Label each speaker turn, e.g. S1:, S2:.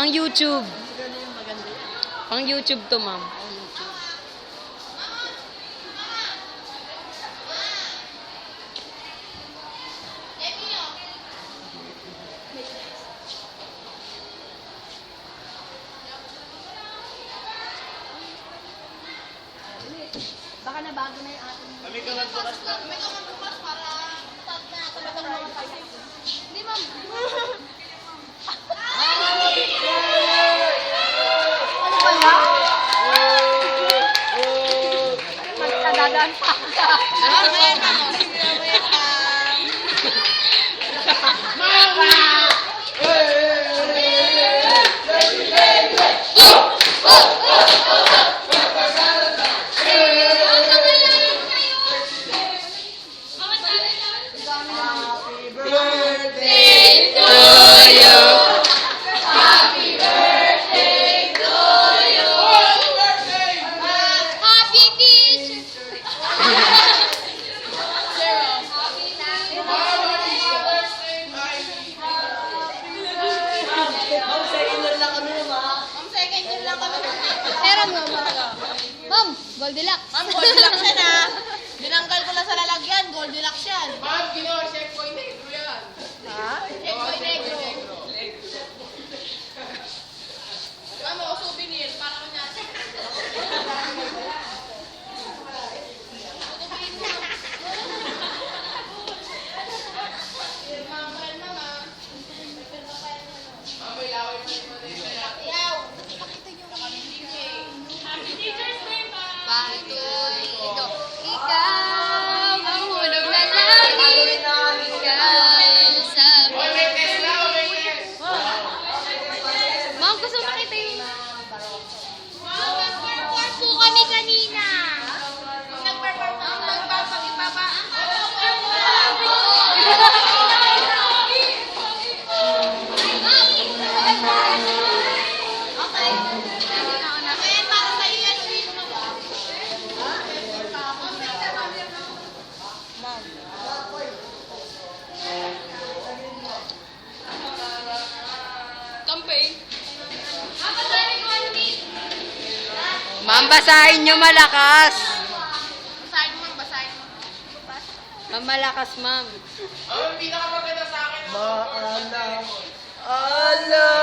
S1: Pang YouTube. Pang YouTube to, ma'am.
S2: Baka nabago na yung ating...
S3: Kami ka magbukas na.
S2: Kami ka magbukas para start na talagang mga kayo. Hindi, ma'am. Ano ba yan? Magkadadaan pa ka. Mamaya na. Mamaya pa. Ma'am, Goldilocks. Ma'am, Goldilocks yan ha. Dinanggal ko lang sa lalagyan, Goldilocks yan.
S3: Ma'am, checkpoint negro yan.
S2: Ha? Checkpoint negro.
S3: Ma'am, ako souvenir. Para ko natin. Ma'am, may laway pa rin mo na yun.
S2: Yaw. Pakita niyo kami.
S1: Ito. Ikaw ang hulog na langit. Ikaw sa
S3: Oy, may test na. May test.
S1: Ma'am, gusto makita yung...
S2: Ma'am, nag-perform po kami kanina. Nag-perform po kami. Magpapag-ipapa. Okay. Ayan, para sa'yo yan. Uwi mo na ba?
S3: Campaign.
S1: Ma'am, basahin nyo malakas.
S2: Basahin mo, basahin mo.
S1: Ma'am, malakas, ma'am.
S3: Ang pinakamaganda sa akin.
S4: Maalam, alam.